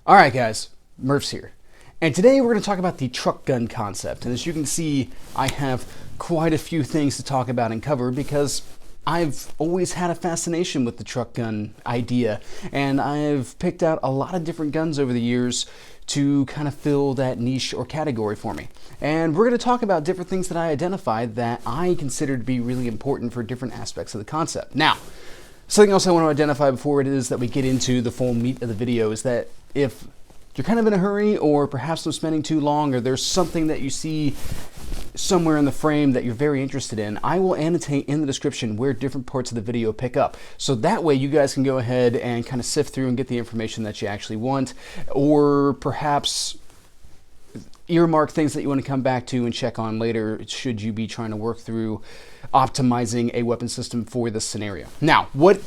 Alright guys, Murph's here. And today we're going to talk about the truck gun concept. And as you can see, I have quite a few things to talk about and cover because I've always had a fascination with the truck gun idea. And I've picked out a lot of different guns over the years to kind of fill that niche or category for me. And we're going to talk about different things that I identified that I consider to be really important for different aspects of the concept. Now, something else I want to identify before it is that we get into the full meat of the video is that if you're kind of in a hurry or perhaps I'm spending too long or there's something that you see somewhere in the frame that you're very interested in, I will annotate in the description where different parts of the video pick up. So that way you guys can go ahead and kind of sift through and get the information that you actually want, or perhaps earmark things that you want to come back to and check on later should you be trying to work through optimizing a weapon system for this scenario. Now, what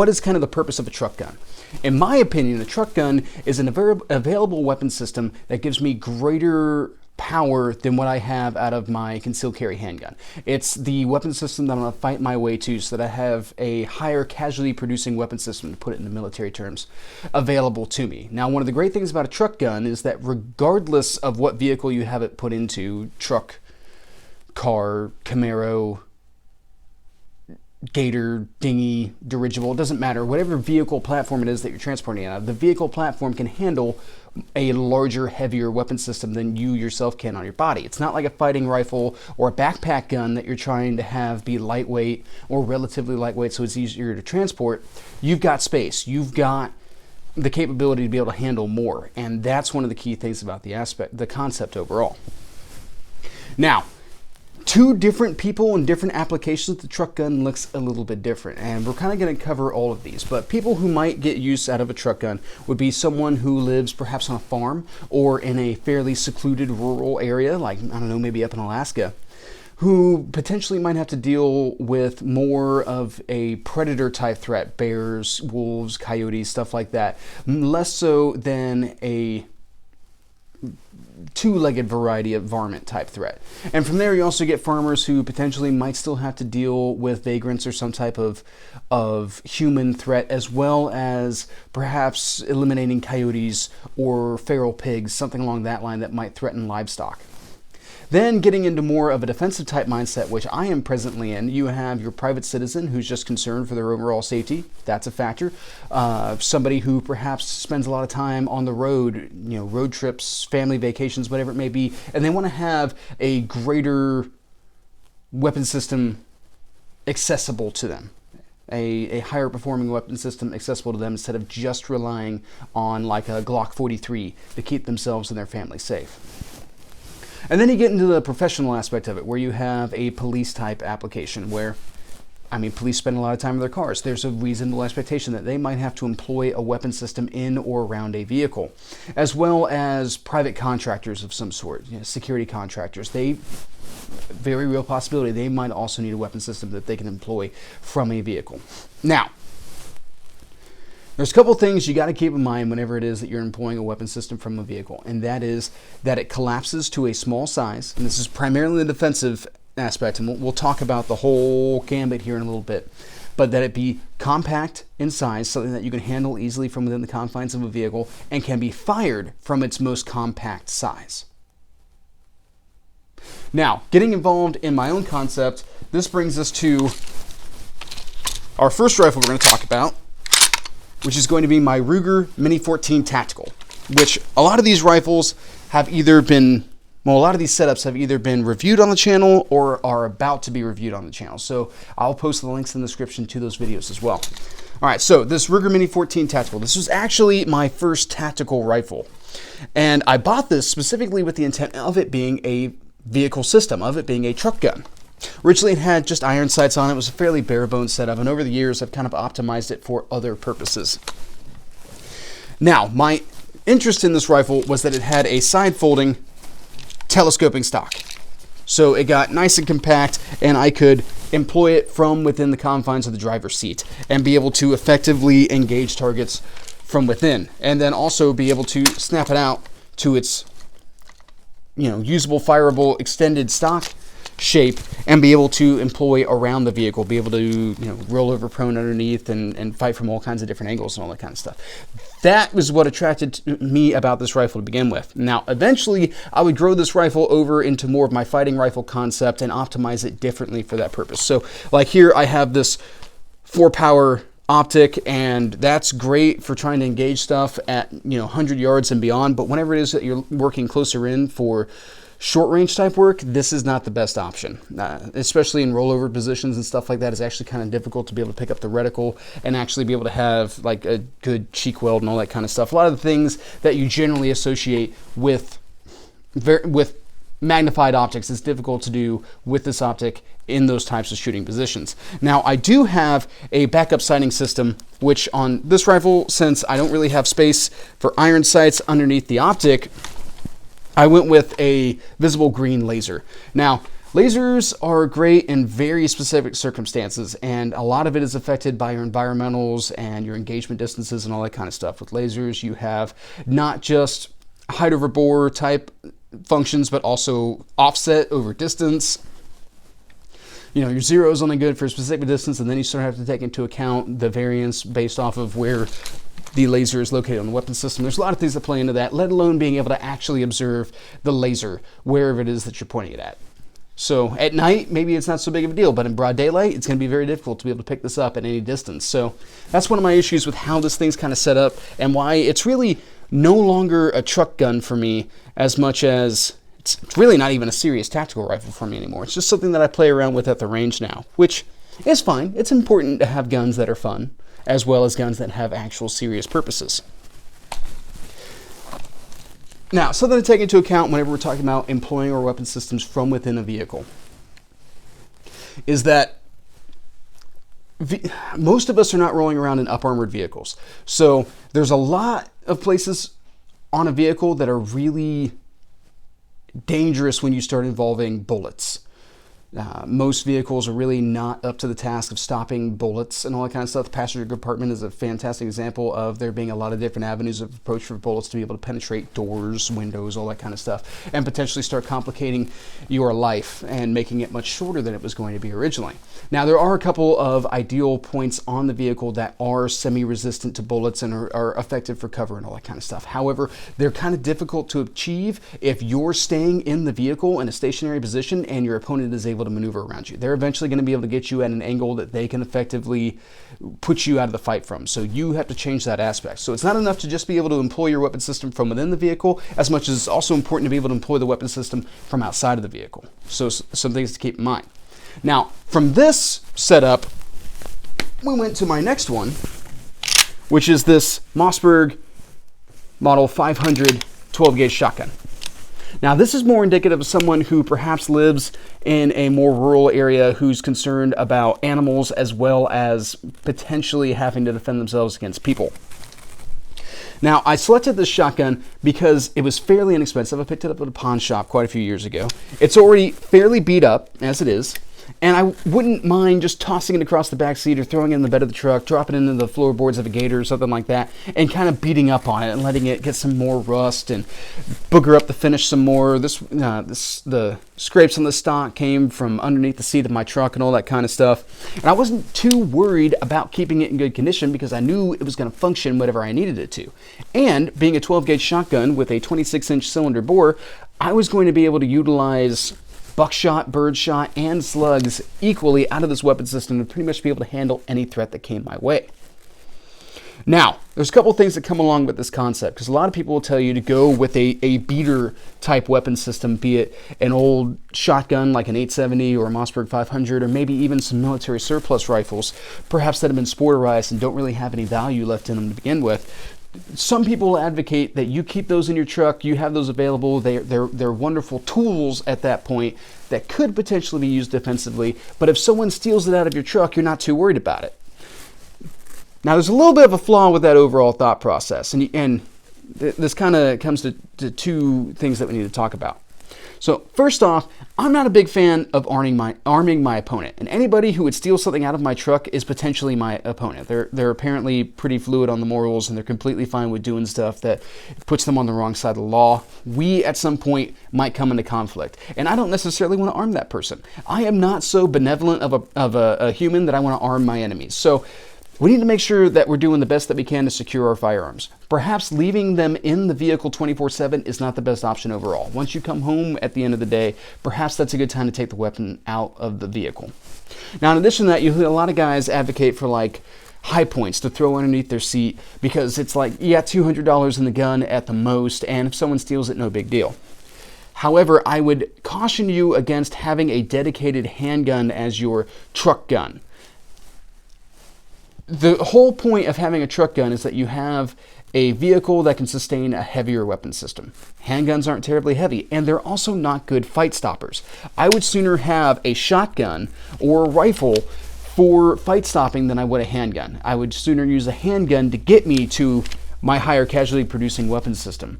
is kind of the purpose of a truck gun? In my opinion, a truck gun is an available weapon system that gives me greater power than what I have out of my concealed carry handgun. It's the weapon system that I'm going to fight my way to so that I have a higher casualty producing weapon system, to put it in the military terms, available to me. Now, one of the great things about a truck gun is that regardless of what vehicle you have it put into, truck, car, Camaro, Gator, dinghy, dirigible, it doesn't matter. Whatever vehicle platform it is that you're transporting out of, the vehicle platform can handle a larger, heavier weapon system than you yourself can on your body. It's not like a fighting rifle or a backpack gun that you're trying to have be lightweight or relatively lightweight so it's easier to transport. You've got space. You've got the capability to be able to handle more. And that's one of the key things about the concept overall. Now, two different people and different applications, the truck gun looks a little bit different, and we're kind of going to cover all of these. But people who might get use out of a truck gun would be someone who lives perhaps on a farm or in a fairly secluded rural area, like, I don't know, maybe up in Alaska, who potentially might have to deal with more of a predator type threat, bears, wolves, coyotes, stuff like that, less so than a two-legged variety of varmint type threat. And from there you also get farmers who potentially might still have to deal with vagrants or some type of human threat, as well as perhaps eliminating coyotes or feral pigs, something along that line that might threaten livestock. Then getting into more of a defensive type mindset, which I am presently in, you have your private citizen who's just concerned for their overall safety. That's a factor. Somebody who perhaps spends a lot of time on the road, road trips, family vacations, whatever it may be, and they want to have a greater weapon system accessible to them. A higher performing weapon system accessible to them instead of just relying on like a Glock 43 to keep themselves and their family safe. And then you get into the professional aspect of it, where you have a police type application where, police spend a lot of time in their cars. There's a reasonable expectation that they might have to employ a weapon system in or around a vehicle, as well as private contractors of some sort, security contractors. Very real possibility, they might also need a weapon system that they can employ from a vehicle. Now, there's a couple things you got to keep in mind whenever it is that you're employing a weapon system from a vehicle, and that is that it collapses to a small size, and this is primarily the defensive aspect, and we'll talk about the whole gambit here in a little bit, but that it be compact in size, something that you can handle easily from within the confines of a vehicle, and can be fired from its most compact size. Now, getting involved in my own concept, this brings us to our first rifle we're going to talk about, which is going to be my Ruger Mini 14 Tactical, which a lot of these rifles have either been, a lot of these setups have either been reviewed on the channel or are about to be reviewed on the channel. So I'll post the links in the description to those videos as well. All right, so this Ruger Mini 14 Tactical, this was actually my first tactical rifle. And I bought this specifically with the intent of it being a vehicle system, of it being a truck gun. Originally it had just iron sights on it. It was a fairly bare bones setup, and over the years I've kind of optimized it for other purposes. Now, my interest in this rifle was that it had a side folding telescoping stock. So it got nice and compact, and I could employ it from within the confines of the driver's seat and be able to effectively engage targets from within, and then also be able to snap it out to its usable, fireable, extended stock shape and be able to employ around the vehicle, be able to, you know, roll over prone underneath and fight from all kinds of different angles and all that kind of stuff. That was what attracted me about this rifle to begin with. Now, eventually, I would grow this rifle over into more of my fighting rifle concept and optimize it differently for that purpose. So, like here, I have this 4-power optic, and that's great for trying to engage stuff at, you know, 100 yards and beyond. But whenever it is that you're working closer in for short range type work, this is not the best option, especially in rollover positions and stuff like that. It's actually kind of difficult to be able to pick up the reticle and actually be able to have like a good cheek weld and all that kind of stuff. A lot of the things that you generally associate with magnified optics is difficult to do with this optic in those types of shooting positions. Now, I do have a backup sighting system, which on this rifle, since I don't really have space for iron sights underneath the optic, I went with a visible green laser. Now, lasers are great in very specific circumstances, and a lot of it is affected by your environmentals and your engagement distances and all that kind of stuff. With lasers, you have not just height over bore type functions, but also offset over distance. You know, your zero is only good for a specific distance, and then you sort of have to take into account the variance based off of where the laser is located on the weapon system. There's a lot of things that play into that, let alone being able to actually observe the laser wherever it is that you're pointing it at. So at night, maybe it's not so big of a deal, but in broad daylight, it's going to be very difficult to be able to pick this up at any distance. So that's one of my issues with how this thing's kind of set up and why it's really no longer a truck gun for me as much as it's really not even a serious tactical rifle for me anymore. It's just something that I play around with at the range now, which is fine. It's important to have guns that are fun, as well as guns that have actual serious purposes. Now, something to take into account whenever we're talking about employing our weapon systems from within a vehicle is that most of us are not rolling around in up-armored vehicles. So there's a lot of places on a vehicle that are really dangerous when you start involving bullets. Most vehicles are really not up to the task of stopping bullets and all that kind of stuff. The passenger compartment is a fantastic example of there being a lot of different avenues of approach for bullets to be able to penetrate doors, windows, all that kind of stuff, and potentially start complicating your life and making it much shorter than it was going to be originally. Now, there are a couple of ideal points on the vehicle that are semi-resistant to bullets and are effective for cover and all that kind of stuff. However, they're kind of difficult to achieve if you're staying in the vehicle in a stationary position and your opponent is able to maneuver around you. They're eventually going to be able to get you at an angle that they can effectively put you out of the fight from. So you have to change that aspect. So it's not enough to just be able to employ your weapon system from within the vehicle, as much as it's also important to be able to employ the weapon system from outside of the vehicle. So some things to keep in mind. Now, from this setup, we went to my next one, which is this Mossberg Model 500 12-gauge shotgun. Now, this is more indicative of someone who perhaps lives in a more rural area who's concerned about animals as well as potentially having to defend themselves against people. Now, I selected this shotgun because it was fairly inexpensive. I picked it up at a pawn shop quite a few years ago. It's already fairly beat up, as it is, and I wouldn't mind just tossing it across the back seat or throwing it in the bed of the truck, dropping it into the floorboards of a Gator or something like that, and kind of beating up on it and letting it get some more rust and booger up the finish some more. The scrapes on the stock came from underneath the seat of my truck and all that kind of stuff. And I wasn't too worried about keeping it in good condition because I knew it was going to function whatever I needed it to. And being a 12-gauge shotgun with a 26-inch cylinder bore, I was going to be able to utilize buckshot, birdshot, and slugs equally out of this weapon system to pretty much be able to handle any threat that came my way. Now, there's a couple things that come along with this concept, because a lot of people will tell you to go with a beater type weapon system, be it an old shotgun like an 870 or a Mossberg 500, or maybe even some military surplus rifles, perhaps that have been sporterized and don't really have any value left in them to begin with. Some people advocate that you keep those in your truck, you have those available, they're wonderful tools at that point that could potentially be used defensively, but if someone steals it out of your truck, you're not too worried about it. Now, there's a little bit of a flaw with that overall thought process, and this kind of comes to two things that we need to talk about. So first off, I'm not a big fan of arming my opponent, and anybody who would steal something out of my truck is potentially my opponent. They're apparently pretty fluid on the morals, and they're completely fine with doing stuff that puts them on the wrong side of the law. We at some point might come into conflict, and I don't necessarily want to arm that person. I am not so benevolent of a human that I want to arm my enemies. So we need to make sure that we're doing the best that we can to secure our firearms. Perhaps leaving them in the vehicle 24/7 is not the best option overall. Once you come home at the end of the day, perhaps that's a good time to take the weapon out of the vehicle. Now, in addition to that, you hear a lot of guys advocate for like high points to throw underneath their seat because it's like, you got $200 in the gun at the most, and if someone steals it, no big deal. However, I would caution you against having a dedicated handgun as your truck gun. The whole point of having a truck gun is that you have a vehicle that can sustain a heavier weapon system. Handguns aren't terribly heavy, and they're also not good fight stoppers. I would sooner have a shotgun or a rifle for fight stopping than I would a handgun. I would sooner use a handgun to get me to my higher casualty producing weapon system.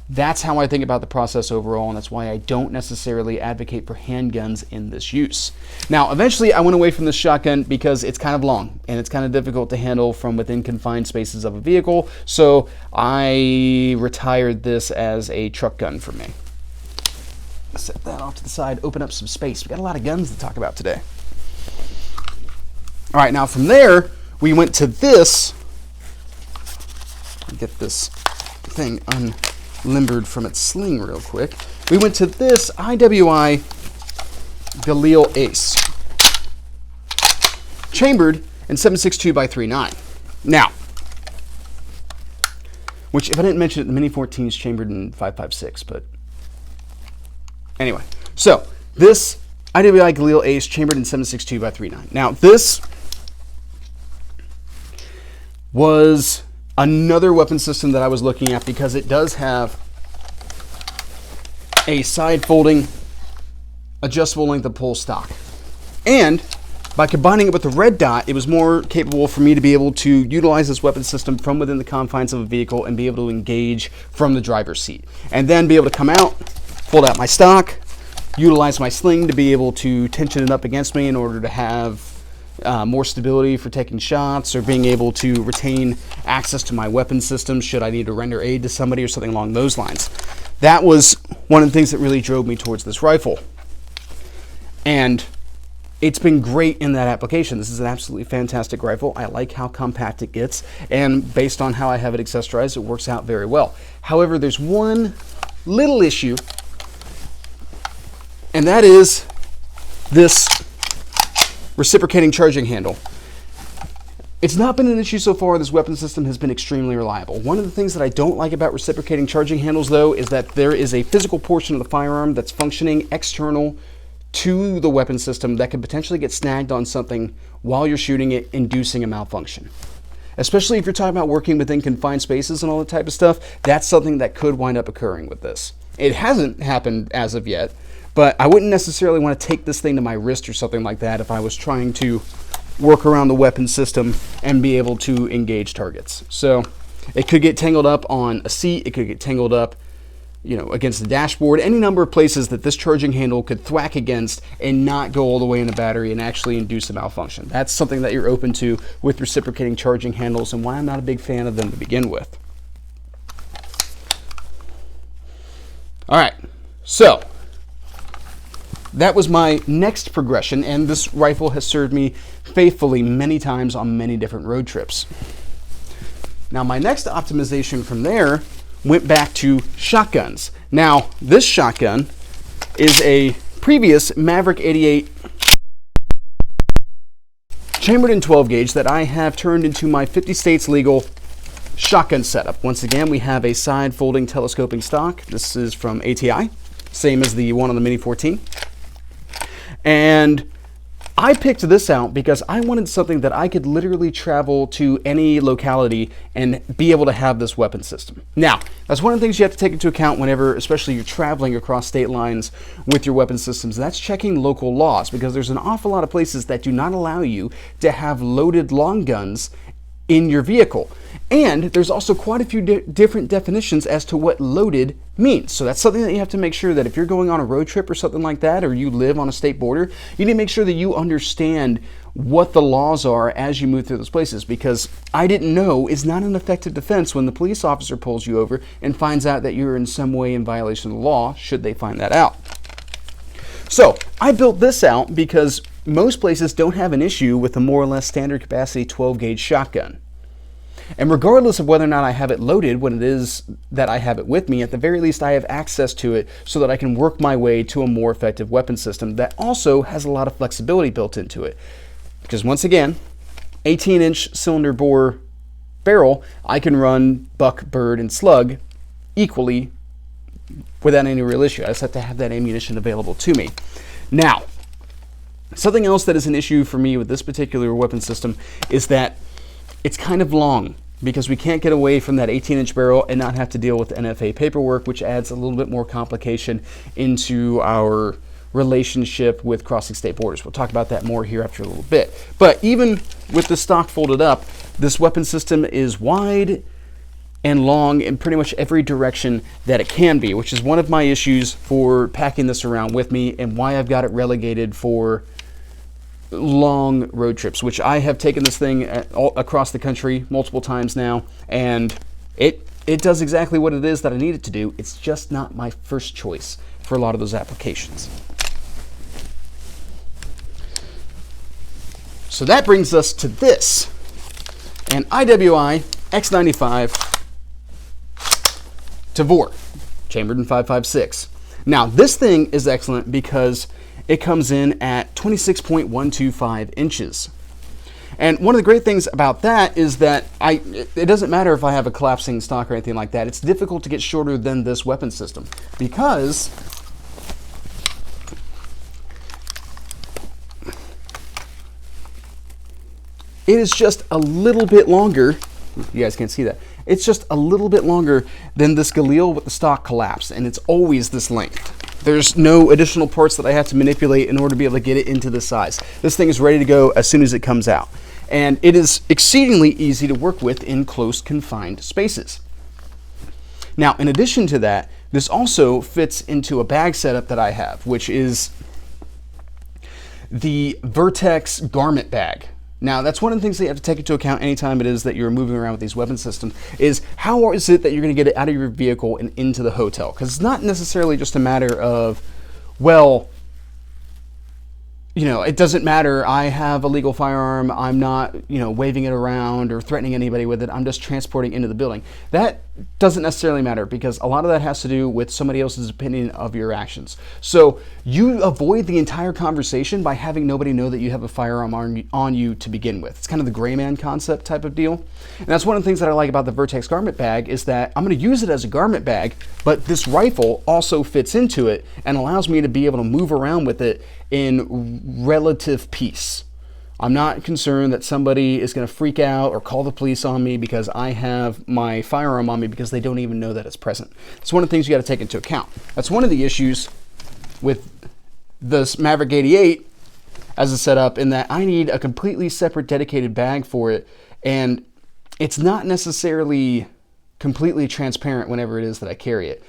That's how I think about the process overall, and that's why I don't necessarily advocate for handguns in this use. Now, eventually I went away from this shotgun because it's kind of long and it's kind of difficult to handle from within confined spaces of a vehicle, so I retired this as a truck gun for me. Set that off to the side, open up some space. We got a lot of guns to talk about today. All right, now from there, we went to this. Get this thing unlimbered from its sling real quick. We went to this IWI Galil ACE, chambered in 7.62 by 3.9. Now, which if I didn't mention it, the Mini 14 is chambered in 5.56, but anyway. So this IWI Galil ACE chambered in 7.62 by 3.9. Now this was another weapon system that I was looking at because it does have a side folding adjustable length of pull stock. And by combining it with the red dot, it was more capable for me to be able to utilize this weapon system from within the confines of a vehicle and be able to engage from the driver's seat. And then be able to come out, fold out my stock, utilize my sling to be able to tension it up against me in order to have more stability for taking shots or being able to retain access to my weapon system should I need to render aid to somebody or something along those lines. That was one of the things that really drove me towards this rifle. And it's been great in that application. This is an absolutely fantastic rifle. I like how compact it gets, and based on how I have it accessorized, it works out very well. However, there's one little issue, and that is this reciprocating charging handle. It's not been an issue so far. This weapon system has been extremely reliable. One of the things that I don't like about reciprocating charging handles, though, is that there is a physical portion of the firearm that's functioning external to the weapon system that could potentially get snagged on something while you're shooting it, inducing a malfunction. Especially if you're talking about working within confined spaces and all that type of stuff, that's something that could wind up occurring with this. It hasn't happened as of yet, but I wouldn't necessarily want to take this thing to my wrist or something like that if I was trying to work around the weapon system and be able to engage targets. So it could get tangled up on a seat, it could get tangled up, against the dashboard, any number of places that this charging handle could thwack against and not go all the way in the battery and actually induce a malfunction. That's something that you're open to with reciprocating charging handles, and why I'm not a big fan of them to begin with. All right, so that was my next progression, and this rifle has served me faithfully many times on many different road trips. Now, my next optimization from there went back to shotguns. Now, this shotgun is a previous Maverick 88 chambered in 12 gauge that I have turned into my 50 states legal shotgun setup. Once again, we have a side folding telescoping stock. This is from ATI, same as the one on the Mini 14. And I picked this out because I wanted something that I could literally travel to any locality and be able to have this weapon system. Now, that's one of the things you have to take into account whenever, especially you're traveling across state lines with your weapon systems. That's checking local laws, because there's an awful lot of places that do not allow you to have loaded long guns in your vehicle. And there's also quite a few different definitions as to what loaded means. So that's something that you have to make sure that if you're going on a road trip or something like that, or you live on a state border, you need to make sure that you understand what the laws are as you move through those places, because I didn't know is not an effective defense when the police officer pulls you over and finds out that you're in some way in violation of the law, should they find that out. So I built this out because most places don't have an issue with a more or less standard capacity 12 gauge shotgun. And regardless of whether or not I have it loaded when it is that I have it with me, at the very least I have access to it so that I can work my way to a more effective weapon system that also has a lot of flexibility built into it. Because once again, 18-inch cylinder bore barrel, I can run buck, bird, and slug equally without any real issue. I just have to have that ammunition available to me. Now, something else that is an issue for me with this particular weapon system is that it's kind of long, because we can't get away from that 18-inch barrel and not have to deal with NFA paperwork, which adds a little bit more complication into our relationship with crossing state borders. We'll talk about that more here after a little bit. But even with the stock folded up, this weapon system is wide and long in pretty much every direction that it can be, which is one of my issues for packing this around with me and why I've got it relegated for long road trips, which I have taken this thing across the country multiple times now, and it does exactly what it is that I need it to do. It's just not my first choice for a lot of those applications. So that brings us to this, an IWI X95 Tavor, chambered in 5.56. Now this thing is excellent because it comes in at 26.125 inches. And one of the great things about that is that it doesn't matter if I have a collapsing stock or anything like that. It's difficult to get shorter than this weapon system because it is just a little bit longer. You guys can't see that. It's just a little bit longer than this Galil with the stock collapse, and it's always this length. There's no additional parts that I have to manipulate in order to be able to get it into this size. This thing is ready to go as soon as it comes out. And it is exceedingly easy to work with in close confined spaces. Now, in addition to that, this also fits into a bag setup that I have, which is the Vertex garment bag. Now, that's one of the things that you have to take into account anytime it is that you're moving around with these weapon systems, is how is it that you're going to get it out of your vehicle and into the hotel? Because it's not necessarily just a matter of, well, you know, it doesn't matter, I have a legal firearm, I'm not, you know, waving it around or threatening anybody with it, I'm just transporting into the building. That doesn't necessarily matter, because a lot of that has to do with somebody else's opinion of your actions. So you avoid the entire conversation by having nobody know that you have a firearm on you to begin with. It's kind of the gray man concept type of deal. And that's one of the things that I like about the Vertex garment bag, is that I'm going to use it as a garment bag, but this rifle also fits into it and allows me to be able to move around with it in relative peace. I'm not concerned that somebody is going to freak out or call the police on me because I have my firearm on me because they don't even know that it's present. It's one of the things you got to take into account. That's one of the issues with this Maverick 88 as a setup, in that I need a completely separate dedicated bag for it, and it's not necessarily completely transparent whenever it is that I carry it.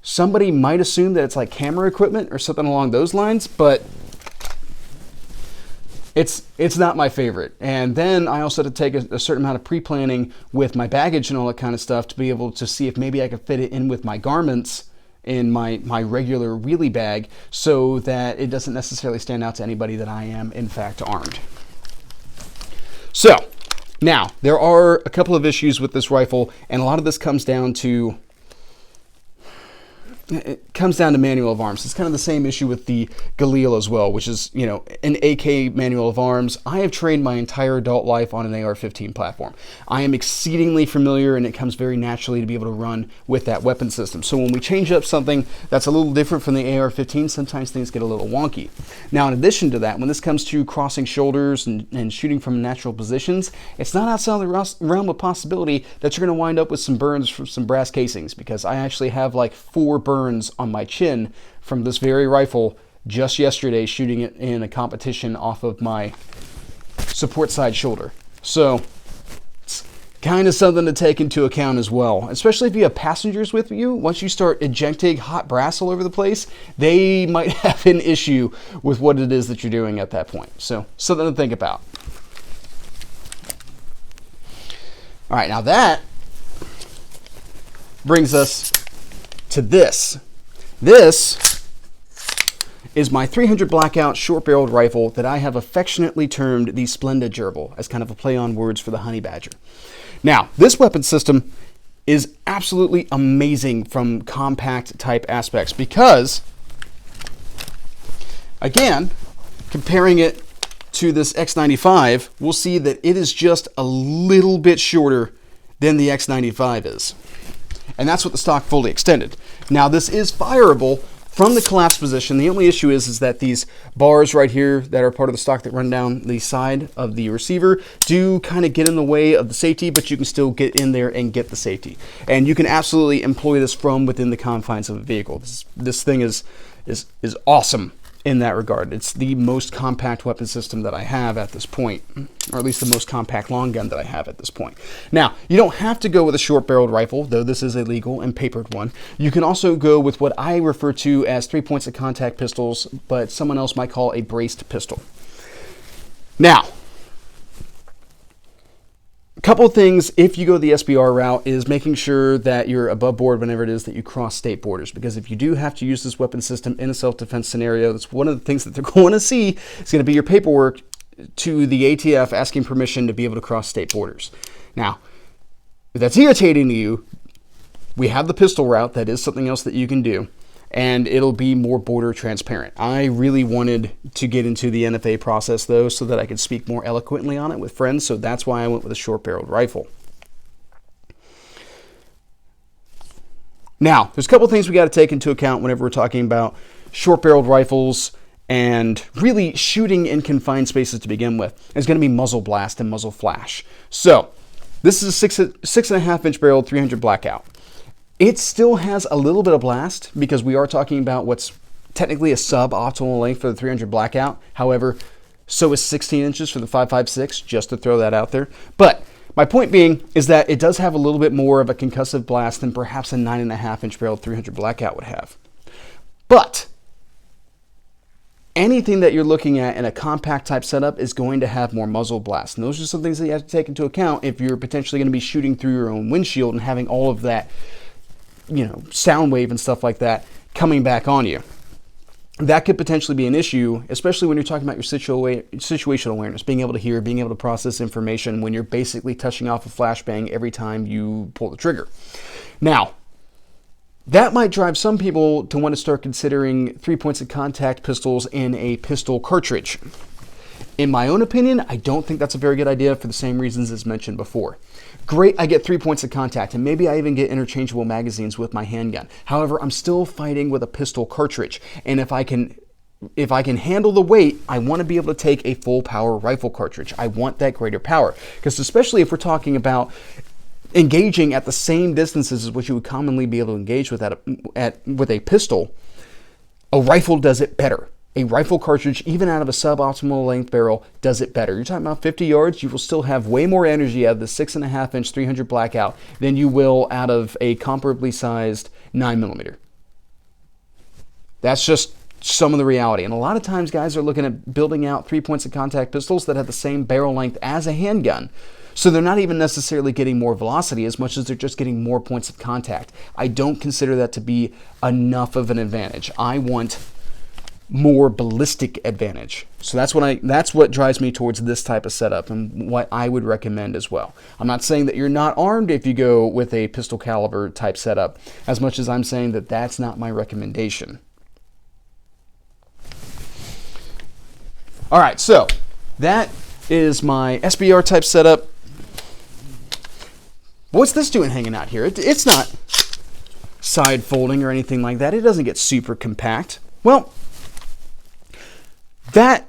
Somebody might assume that it's like camera equipment or something along those lines, but it's not my favorite. And then I also had to take a certain amount of pre-planning with my baggage and all that kind of stuff to be able to see if maybe I could fit it in with my garments in my regular wheelie bag, so that it doesn't necessarily stand out to anybody that I am in fact armed. So now there are a couple of issues with this rifle, and a lot of this comes down to manual of arms. It's kind of the same issue with the Galil as well, which is, you know, an AK manual of arms. I have trained my entire adult life on an AR-15 platform. I am exceedingly familiar, and it comes very naturally to be able to run with that weapon system. So when we change up something that's a little different from the AR-15, sometimes things get a little wonky. Now, in addition to that, when this comes to crossing shoulders and shooting from natural positions, it's not outside the realm of possibility that you're going to wind up with some burns from some brass casings, because I actually have like 4 burns on my chin from this very rifle just yesterday, shooting it in a competition off of my support side shoulder. So kind of something to take into account as well, especially if you have passengers with you. Once you start ejecting hot brass all over the place, they might have an issue with what it is that you're doing at that point. So something to think about. All right, now that brings us to this. This is my 300 blackout short-barreled rifle that I have affectionately termed the Splenda gerbil, as kind of a play on words for the honey badger. Now, this weapon system is absolutely amazing from compact type aspects because, again, comparing it to this X95, we'll see that it is just a little bit shorter than the X95 is. And that's with the stock fully extended. Now, this is fireable from the collapse position. The only issue is that these bars right here that are part of the stock that run down the side of the receiver do kind of get in the way of the safety, but you can still get in there and get the safety. And you can absolutely employ this from within the confines of a vehicle. This thing is awesome in that regard. It's the most compact weapon system that I have at this point, or at least the most compact long gun that I have at this point. Now, you don't have to go with a short-barreled rifle, though this is a legal and papered one. You can also go with what I refer to as 3 points of contact pistols, but someone else might call a braced pistol. Now, a couple of things if you go the SBR route is making sure that you're above board whenever it is that you cross state borders, because if you do have to use this weapon system in a self-defense scenario, that's one of the things that they're going to see is going to be your paperwork to the ATF asking permission to be able to cross state borders. Now, if that's irritating to you, we have the pistol route. That is something else that you can do, and it'll be more border transparent. I really wanted to get into the NFA process, though, so that I could speak more eloquently on it with friends, so that's why I went with a short-barreled rifle. Now, there's a couple things we got to take into account whenever we're talking about short-barreled rifles and really shooting in confined spaces to begin with. It's going to be muzzle blast and muzzle flash. So, this is a 6.5-inch barrel 300 blackout. It still has a little bit of blast because we are talking about what's technically a sub-optimal length for the 300 blackout. However, so is 16 inches for the 5.56, just to throw that out there. But my point being is that it does have a little bit more of a concussive blast than perhaps a 9.5-inch barrel 300 blackout would have. But anything that you're looking at in a compact type setup is going to have more muzzle blast. And those are some things that you have to take into account if you're potentially going to be shooting through your own windshield and having all of that, sound wave and stuff like that coming back on you. That could potentially be an issue, especially when you're talking about your situational awareness, being able to hear, being able to process information when you're basically touching off a flashbang every time you pull the trigger. Now, that might drive some people to want to start considering 3 points of contact pistols in a pistol cartridge. In my own opinion, I don't think that's a very good idea for the same reasons as mentioned before. Great, I get 3 points of contact, and maybe I even get interchangeable magazines with my handgun. However, I'm still fighting with a pistol cartridge, and if I can handle the weight, I want to be able to take a full power rifle cartridge. I want that greater power, because especially if we're talking about engaging at the same distances as what you would commonly be able to engage with with a pistol, a rifle does it better. A rifle cartridge, even out of a suboptimal length barrel, does it better. You're talking about 50 yards, you will still have way more energy out of the 6.5-inch 300 blackout than you will out of a comparably sized 9mm. That's just some of the reality. And a lot of times guys are looking at building out 3 points of contact pistols that have the same barrel length as a handgun. So they're not even necessarily getting more velocity as much as they're just getting more points of contact. I don't consider that to be enough of an advantage. I want more ballistic advantage. So that's what drives me towards this type of setup and what I would recommend as well. I'm not saying that you're not armed if you go with a pistol caliber type setup, as much as I'm saying that that's not my recommendation. All right, so that is my SBR type setup. What's this doing hanging out here? It's not side folding or anything like that. It doesn't get super compact. Well, that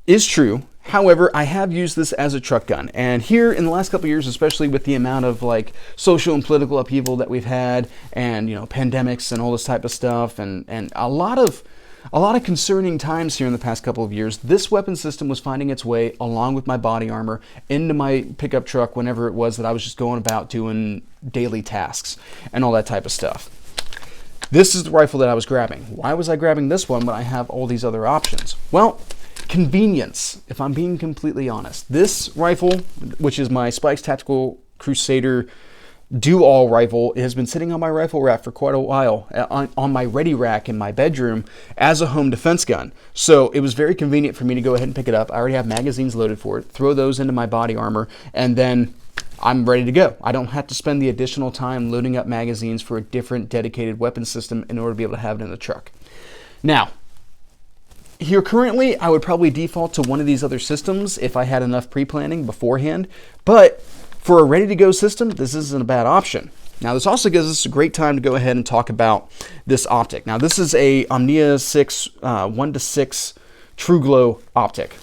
is true. However, I have used this as a truck gun. And here in the last couple of years, especially with the amount of social and political upheaval that we've had and, pandemics and all this type of stuff and a lot of a lot of concerning times here in the past couple of years. This weapon system was finding its way, along with my body armor, into my pickup truck whenever it was that I was just going about doing daily tasks and all that type of stuff. This is the rifle that I was grabbing. Why was I grabbing this one when I have all these other options? Well, convenience, if I'm being completely honest. This rifle, which is my Spikes Tactical Crusader do-all rifle, it has been sitting on my rifle rack for quite a while, on my ready rack in my bedroom as a home defense gun. So it was very convenient for me to go ahead and pick it up. I already have magazines loaded for it, throw those into my body armor, and then I'm ready to go. I don't have to spend the additional time loading up magazines for a different dedicated weapon system in order to be able to have it in the truck. Now, here currently, I would probably default to one of these other systems if I had enough pre-planning beforehand, but for a ready-to-go system, this isn't a bad option. Now, this also gives us a great time to go ahead and talk about this optic. Now, this is a Omnia 6 1:6 True Glow optic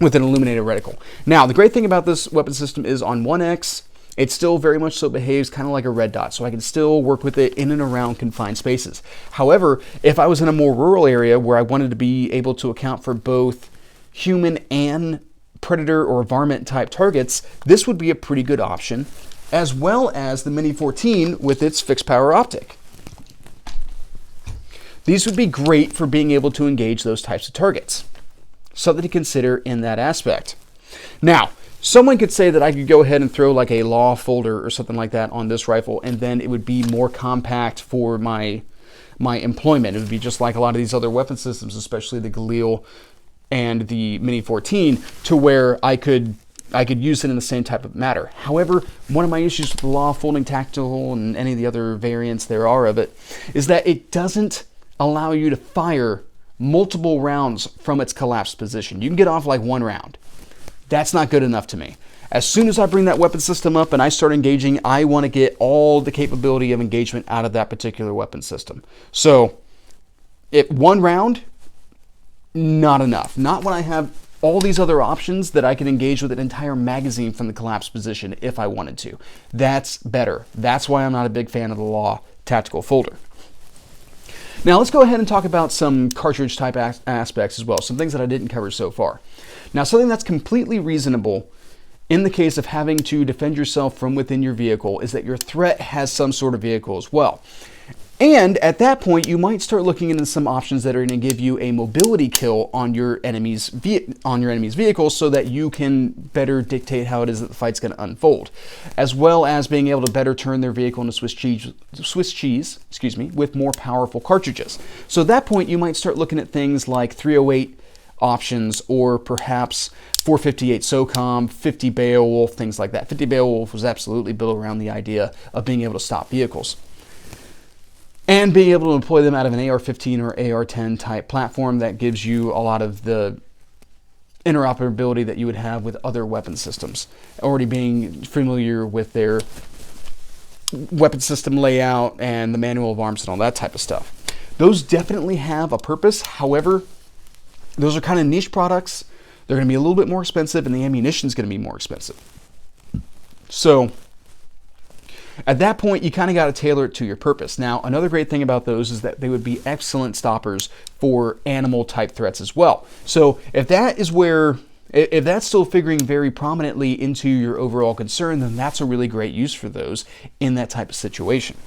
with an illuminated reticle. Now, the great thing about this weapon system is on 1X, it still very much so behaves kind of like a red dot, so I can still work with it in and around confined spaces. However, if I was in a more rural area where I wanted to be able to account for both human and predator or varmint type targets, this would be a pretty good option, as well as the Mini 14 with its fixed power optic. These would be great for being able to engage those types of targets. Something to consider in that aspect. Now, someone could say that I could go ahead and throw like a law folder or something like that on this rifle, and then it would be more compact for my employment. It would be just like a lot of these other weapon systems, especially the Galil and the Mini 14, to where I could use it in the same type of matter. However, one of my issues with the law folding tactical and any of the other variants there are of it is that it doesn't allow you to fire multiple rounds from its collapsed position. You can get off like one round. That's not good enough to me. As soon as I bring that weapon system up and I start engaging, I want to get all the capability of engagement out of that particular weapon system. So, if one round, not enough. Not when I have all these other options that I can engage with an entire magazine from the collapsed position if I wanted to. That's better. That's why I'm not a big fan of the law tactical folder. Now let's go ahead and talk about some cartridge type aspects as well, some things that I didn't cover so far. Now, something that's completely reasonable in the case of having to defend yourself from within your vehicle is that your threat has some sort of vehicle as well. And at that point, you might start looking into some options that are going to give you a mobility kill on your enemy's vehicle so that you can better dictate how it is that the fight's going to unfold, as well as being able to better turn their vehicle into Swiss cheese, with more powerful cartridges. So at that point, you might start looking at things like 308 options, or perhaps 458 SOCOM, 50 Beowulf, things like that. 50 Beowulf was absolutely built around the idea of being able to stop vehicles and being able to employ them out of an AR-15 or AR-10 type platform that gives you a lot of the interoperability that you would have with other weapon systems, already being familiar with their weapon system layout and the manual of arms and all that type of stuff. Those definitely have a purpose. However, those are kind of niche products. They're going to be a little bit more expensive, and the ammunition is going to be more expensive. So at that point, you kind of got to tailor it to your purpose. Now, another great thing about those is that they would be excellent stoppers for animal type threats as well. So if that's still figuring very prominently into your overall concern, then that's a really great use for those in that type of situation.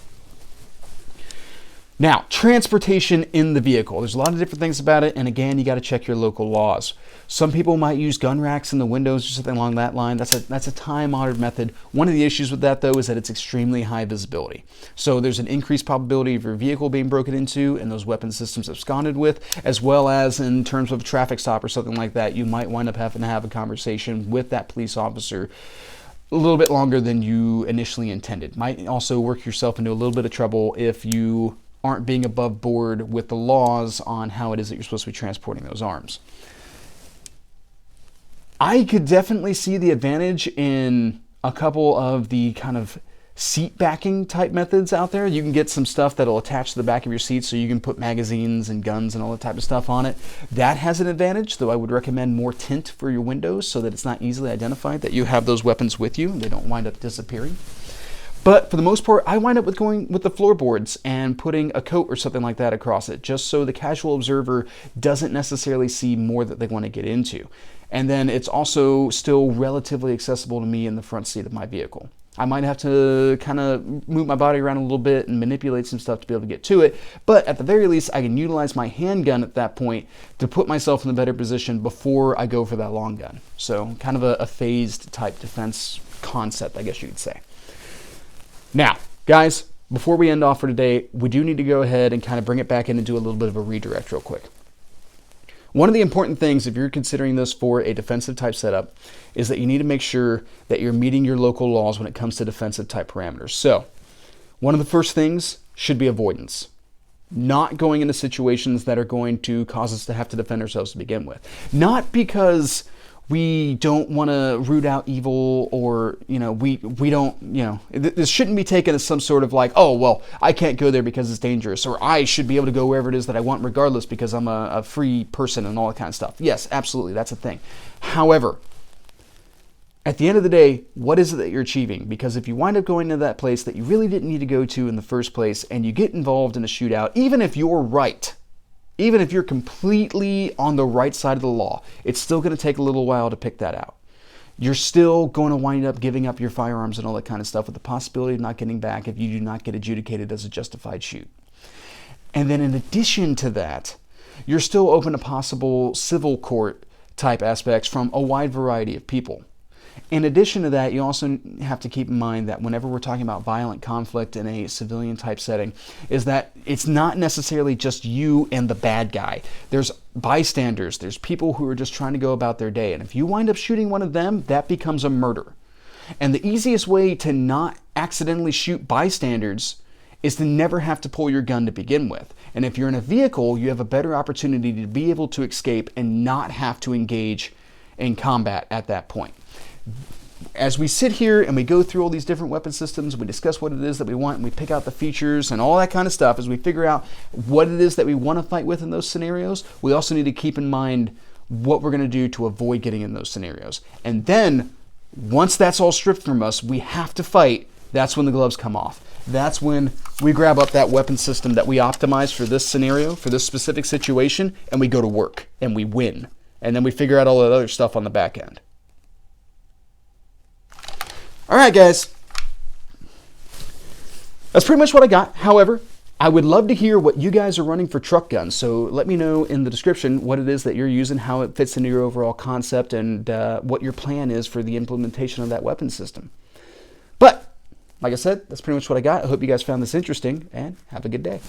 Now, transportation in the vehicle. There's a lot of different things about it, and again, you got to check your local laws. Some people might use gun racks in the windows or something along that line. That's a time-honored method. One of the issues with that, though, is that it's extremely high visibility. So there's an increased probability of your vehicle being broken into and those weapon systems absconded with, as well as in terms of a traffic stop or something like that, you might wind up having to have a conversation with that police officer a little bit longer than you initially intended. Might also work yourself into a little bit of trouble if you aren't being above board with the laws on how it is that you're supposed to be transporting those arms. I could definitely see the advantage in a couple of the kind of seat backing type methods out there. You can get some stuff that'll attach to the back of your seat so you can put magazines and guns and all that type of stuff on it. That has an advantage, though I would recommend more tint for your windows so that it's not easily identified that you have those weapons with you and they don't wind up disappearing. But for the most part, I wind up with going with the floorboards and putting a coat or something like that across it, just so the casual observer doesn't necessarily see more that they want to get into. And then it's also still relatively accessible to me in the front seat of my vehicle. I might have to kind of move my body around a little bit and manipulate some stuff to be able to get to it, but at the very least, I can utilize my handgun at that point to put myself in a better position before I go for that long gun. So kind of a phased type defense concept, I guess you could say. Now, guys, before we end off for today, we do need to go ahead and kind of bring it back in and do a little bit of a redirect real quick. One of the important things, if you're considering this for a defensive type setup, is that you need to make sure that you're meeting your local laws when it comes to defensive type parameters. So, one of the first things should be avoidance. Not going into situations that are going to cause us to have to defend ourselves to begin with. Not because we don't want to root out evil, or, we don't, this shouldn't be taken as some sort of like, oh, well, I can't go there because it's dangerous, or I should be able to go wherever it is that I want regardless because I'm a free person and all that kind of stuff. Yes, absolutely, that's a thing. However, at the end of the day, what is it that you're achieving? Because if you wind up going to that place that you really didn't need to go to in the first place, and you get involved in a shootout, even if you're right, even if you're completely on the right side of the law, it's still going to take a little while to pick that out. You're still going to wind up giving up your firearms and all that kind of stuff with the possibility of not getting back if you do not get adjudicated as a justified shoot. And then in addition to that, you're still open to possible civil court type aspects from a wide variety of people. In addition to that, you also have to keep in mind that whenever we're talking about violent conflict in a civilian type setting, is that it's not necessarily just you and the bad guy. There's bystanders, there's people who are just trying to go about their day. And if you wind up shooting one of them, that becomes a murder. And the easiest way to not accidentally shoot bystanders is to never have to pull your gun to begin with. And if you're in a vehicle, you have a better opportunity to be able to escape and not have to engage in combat at that point. As we sit here and we go through all these different weapon systems, we discuss what it is that we want, and we pick out the features and all that kind of stuff, as we figure out what it is that we want to fight with in those scenarios, we also need to keep in mind what we're going to do to avoid getting in those scenarios. And then, once that's all stripped from us, we have to fight. That's when the gloves come off. That's when we grab up that weapon system that we optimize for this scenario, for this specific situation, and we go to work, and we win. And then we figure out all that other stuff on the back end. All right, guys. That's pretty much what I got. However, I would love to hear what you guys are running for truck guns. So let me know in the description what it is that you're using, how it fits into your overall concept, and what your plan is for the implementation of that weapon system. But, like I said, that's pretty much what I got. I hope you guys found this interesting, and have a good day.